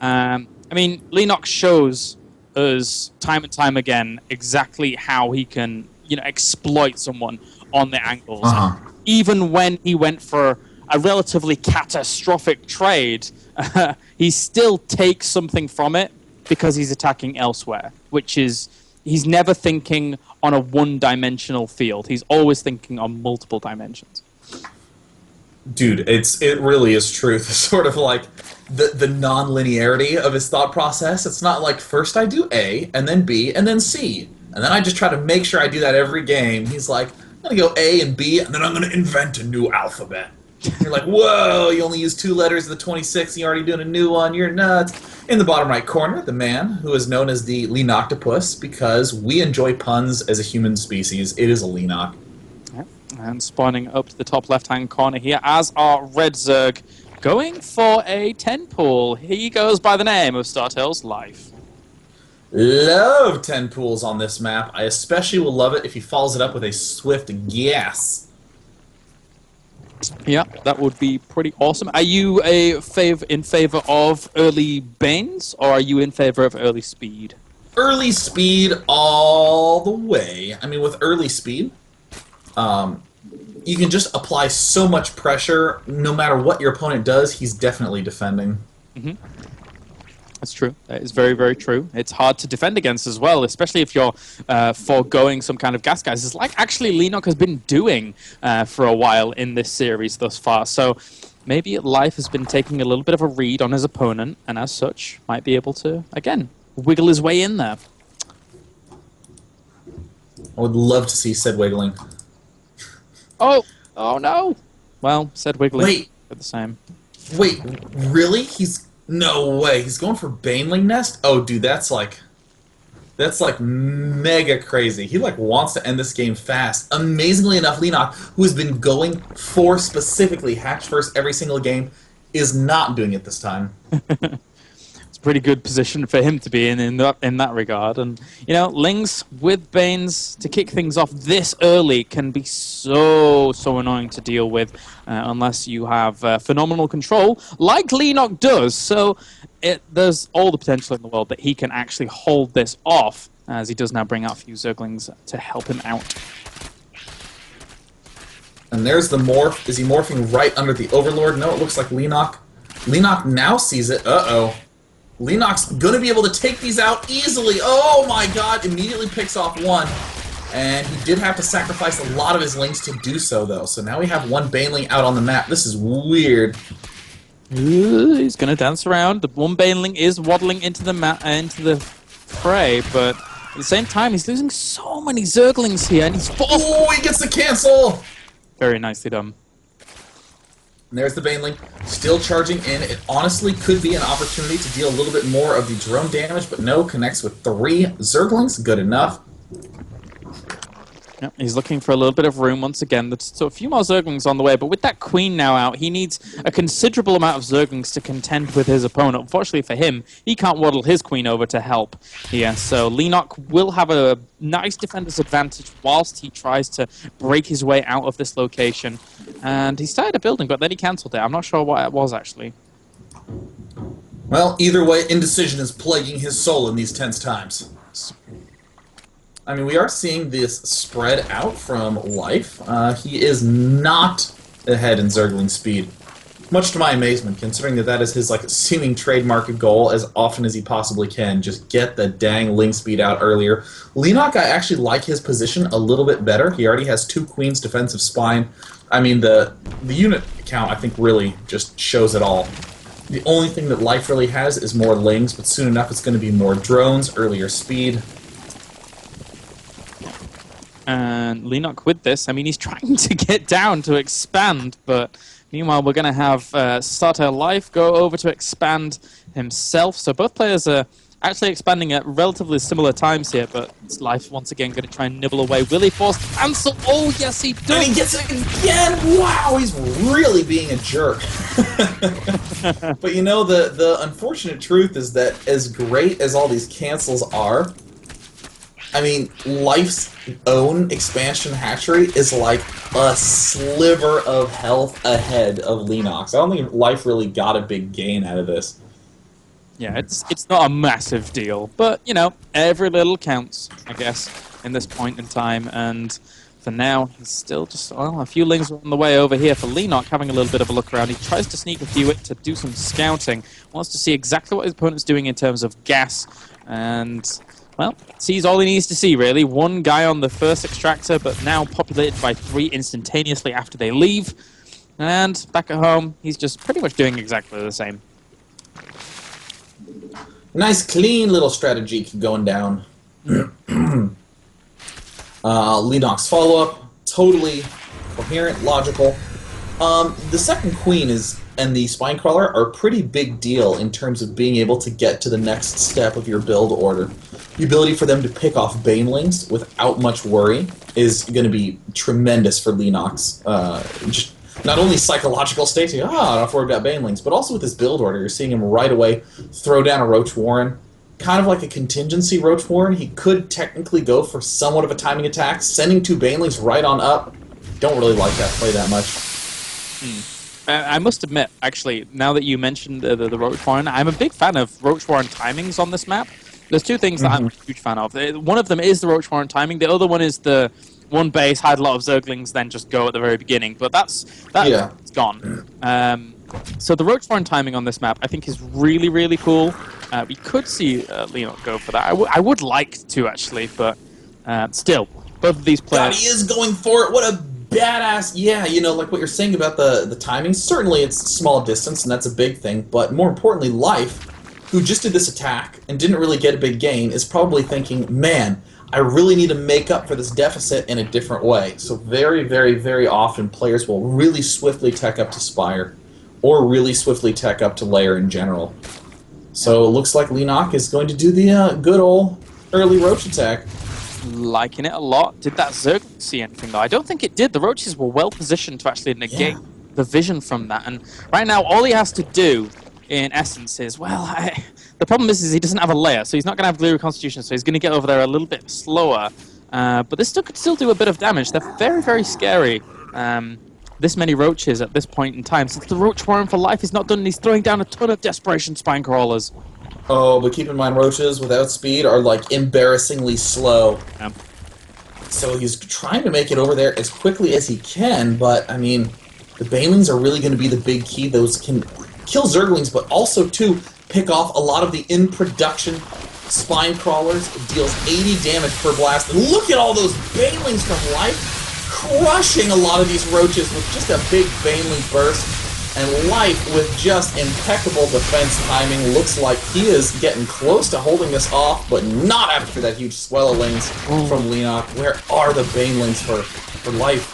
I mean, Leenock shows us time and time again exactly how he can, exploit someone on the angles. And Uh-huh. even when he went for a relatively catastrophic trade, he still takes something from it because he's attacking elsewhere, which is he's never thinking on a one-dimensional field. He's always thinking on multiple dimensions. Dude, it really is truth. It's sort of like the non-linearity of his thought process. It's not like first I do A, and then B, and then C. And then I just try to make sure I do that every game. He's like, I'm gonna go A and B, and then I'm gonna invent a new alphabet. And you're like, whoa, you only use 2 letters of the 26, and you're already doing a new one, you're nuts. In the bottom right corner, the man who is known as the Leanoctopus, because we enjoy puns as a human species. It is a Leenock. Yep. And spawning up to the top left-hand corner here, as our Red Zerg going for a 10 pool. He goes by the name of Startale's Life. Love 10 pools on this map. I especially will love it if he follows it up with a swift guess. Yeah, that would be pretty awesome. Are you in favor of early Banes, or are you in favor of early Speed? Early speed all the way. I mean, with early speed, you can just apply so much pressure. No matter what your opponent does, he's definitely defending. Mm-hmm. That's true. That is very, very true. It's hard to defend against as well, especially if you're foregoing some kind of gas guys. It's like actually Leenock has been doing for a while in this series thus far. So maybe Life has been taking a little bit of a read on his opponent, and as such, might be able to, again, wiggle his way in there. I would love to see said wiggling. Oh no! Well, said wiggling. Wait. Are the same. Wait, really? No way. He's going for Baneling Nest? Oh, dude, that's like mega crazy. He like wants to end this game fast. Amazingly enough, Leenock, who has been going for specifically hatch first every single game, is not doing it this time. It's a pretty good position for him to be in that regard. And Lings with Banes to kick things off this early can be so annoying to deal with unless you have phenomenal control, like Leenock does. So there's all the potential in the world that he can actually hold this off, as he does now bring out a few Zerglings to help him out. And there's the morph. Is he morphing right under the Overlord? No, it looks like Leenock. Leenock now sees it. Uh-oh. Leenock's going to be able to take these out easily. Oh my god, immediately picks off one. And he did have to sacrifice a lot of his links to do so, though. So now we have one Baneling out on the map. This is weird. He's going to dance around. The one Baneling is waddling into the fray, but at the same time, he's losing so many Zerglings here, and he's forced. Oh, he gets the cancel! Very nicely done. And there's the Baneling, still charging in. It honestly could be an opportunity to deal a little bit more of the drone damage, but no, connects with 3 Zerglings. Good enough. Yep, he's looking for a little bit of room once again. So a few more Zerglings on the way, but with that Queen now out, he needs a considerable amount of Zerglings to contend with his opponent. Unfortunately for him, he can't waddle his Queen over to help here. So Leenock will have a nice defender's advantage whilst he tries to break his way out of this location. And he started a building, but then he cancelled it. I'm not sure what it was, actually. Well, either way, indecision is plaguing his soul in these tense times. I mean, we are seeing this spread out from Life. He is not ahead in Zergling speed. Much to my amazement, considering that is his seeming trademark goal as often as he possibly can. Just get the dang Ling speed out earlier. Leenock, I actually like his position a little bit better. He already has 2 Queens defensive spine. I mean, the unit count, I think, really just shows it all. The only thing that Life really has is more Lings, but soon enough it's going to be more drones, earlier speed. And Leenock with this, I mean, he's trying to get down to expand, but meanwhile we're going to have Starter Life go over to expand himself. So both players are actually expanding at relatively similar times here, but it's Life once again going to try and nibble away. Will he force cancel? Oh, yes, he does! And he gets it again! Wow, he's really being a jerk. But the unfortunate truth is that as great as all these cancels are, I mean, Life's own expansion hatchery is like a sliver of health ahead of Leenock's. I don't think Life really got a big gain out of this. Yeah, it's not a massive deal, but you know, every little counts, I guess, in this point in time. And for now, he's still just well, a few lings are on the way over here for Leenock, having a little bit of a look around. He tries to sneak a few in to do some scouting, wants to see exactly what his opponent's doing in terms of gas, and well, sees all he needs to see really. One guy on the first extractor, but now populated by 3 instantaneously after they leave. And back at home, he's just pretty much doing exactly the same. Nice, clean little strategy going down. Leenock's follow-up, totally coherent, logical. The second queen and the spinecrawler are a pretty big deal in terms of being able to get to the next step of your build order. The ability for them to pick off banelings without much worry is going to be tremendous for Leenock's just not only psychological state, I don't have to worry about banelings, but also with his build order. You're seeing him right away throw down a Roach Warren, kind of like a contingency Roach Warren. He could technically go for somewhat of a timing attack, sending 2 banelings right on up. Don't really like that play that much. I must admit, actually, now that you mentioned the Roach Warren, I'm a big fan of Roach Warren timings on this map. There's 2 things that I'm a huge fan of. One of them is the Roach Warren timing. The other one is the one base, hide a lot of Zerglings, then just go at the very beginning. But that's gone. So the Roach Warren timing on this map, I think, is really, really cool. We could see Leenock go for that. I would like to, actually, but still, both of these players... God, he is going for it. What a badass... Yeah, you know, like what you're saying about the timing, certainly it's small distance, and that's a big thing, but more importantly, Life, who just did this attack and didn't really get a big gain, is probably thinking, man, I really need to make up for this deficit in a different way. So very, very, very often players will really swiftly tech up to Spire, or really swiftly tech up to Lair in general. So it looks like Leenock is going to do the good old early Roach attack. Liking it a lot. Did that Zerg see anything, though? I don't think it did. The Roaches were well positioned to actually negate the vision from that. And right now, all he has to do, in essence, is, well, the problem is he doesn't have a layer, so he's not going to have Gliary Constitution, so he's going to get over there a little bit slower. But this could still do a bit of damage. They're very, very scary. This many Roaches at this point in time. Since the Roach Warren for Life is not done, and he's throwing down a ton of Desperation Spine Crawlers. Oh, but keep in mind, Roaches without speed are, like, embarrassingly slow. Yeah. So he's trying to make it over there as quickly as he can, but, I mean, the Banelings are really going to be the big key. Those can kill Zerglings, but also, too, pick off a lot of the in-production Spine Crawlers. It deals 80 damage per blast. And look at all those Banelings from Life crushing a lot of these Roaches with just a big Baneling burst. And Life, with just impeccable defense timing, looks like he is getting close to holding this off, but not after that huge swell of lings from Leenock. Where are the Banelings for Life?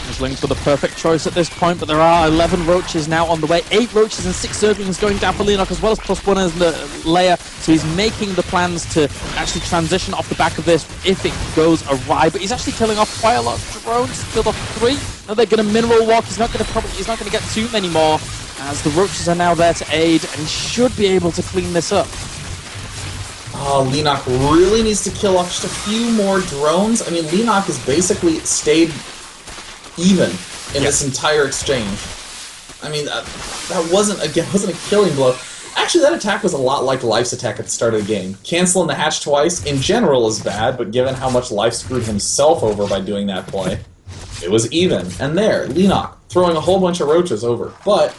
Those lings were the perfect choice at this point, but there are 11 Roaches now on the way. 8 Roaches and 6 Zerglings going down for Leenock, as well as +1 as the layer. So he's making the plans to actually transition off the back of this if it goes awry. But he's actually killing off quite a lot of drones. Killed off 3. Now they're going to mineral walk. He's not going to get too many more, as the Roaches are now there to aid, and he should be able to clean this up. Leenock really needs to kill off just a few more drones. I mean, Leenock has basically stayed even in this entire exchange. I mean, that wasn't a killing blow. Actually, that attack was a lot like Life's attack at the start of the game. Canceling the hatch twice, in general, is bad, but given how much Life screwed himself over by doing that play, it was even. And there, Leenock throwing a whole bunch of Roaches over. But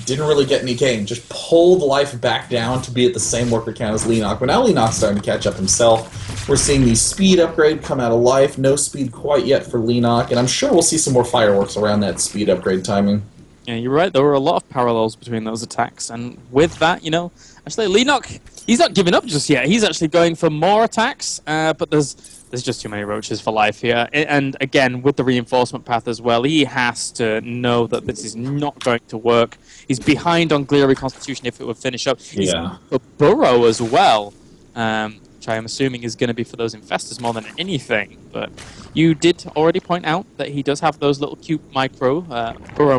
didn't really get any gain. Just pulled Life back down to be at the same worker count as Leenock. But now Leenock's starting to catch up himself. We're seeing the speed upgrade come out of Life. No speed quite yet for Leenock. And I'm sure we'll see some more fireworks around that speed upgrade timing. Yeah, you're right. There were a lot of parallels between those attacks. And with that, you know, actually Leenock, he's not giving up just yet. He's actually going for more attacks. But there's just too many Roaches for Life here. And again, with the reinforcement path as well, he has to know that this is not going to work. He's behind on Gliary Constitution if it would finish up. He's a Burrow as well, which I am assuming is going to be for those Infestors more than anything. But you did already point out that he does have those little cute Burrow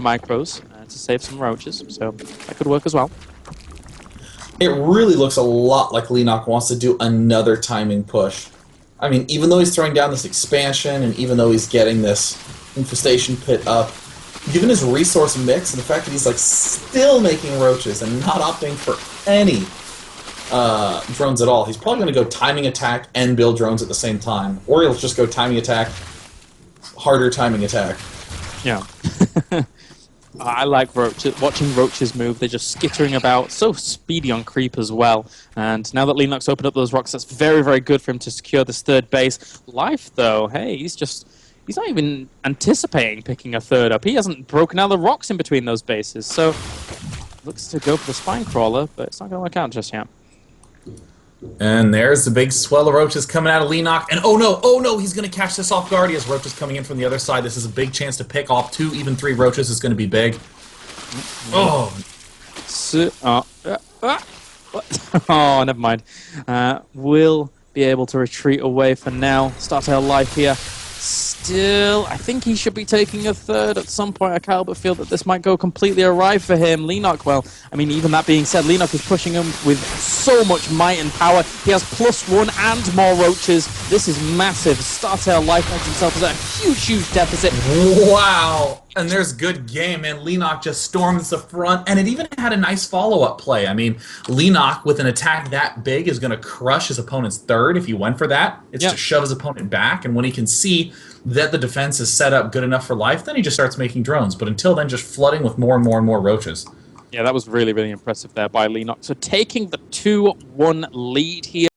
micros to save some Roaches, so that could work as well. It really looks a lot like Leenock wants to do another timing push. I mean, even though he's throwing down this expansion, and even though he's getting this infestation pit up, given his resource mix and the fact that he's like still making roaches and not opting for any drones at all, he's probably going to go timing attack and build drones at the same time, or he'll just go timing attack, harder timing attack. Yeah. I like roaches, watching roaches move. They're just skittering about, so speedy on creep as well. And now that Leenock's opened up those rocks, that's very, very good for him to secure this third base. Life, though, hey, he's not even anticipating picking a third up. He hasn't broken out the rocks in between those bases. So, looks to go for the spine crawler, but it's not going to work out just yet. And there's the big swell of roaches coming out of Leenock. And oh no, he's going to catch this off guard. He has roaches coming in from the other side. This is a big chance to pick off 2, even 3 roaches is going to be big. Oh. Oh, never mind. Will be able to retreat away for now. Start our life here. Still, I think he should be taking a third at some point. I can't help but feel that this might go completely awry for him. Leenock, well, I mean, even that being said, Leenock is pushing him with so much might and power. He has +1 and more roaches. This is massive. Startail life finds himself as a huge, huge deficit. Wow. And there's good game, and Leenock just storms the front, and it even had a nice follow-up play. I mean, Leenock, with an attack that big, is going to crush his opponent's third if he went for that. It's to shove his opponent back, and when he can see that the defense is set up good enough for life, then he just starts making drones. But until then, just flooding with more and more and more roaches. Yeah, that was really, really impressive there by Leenock. So taking the 2-1 lead here.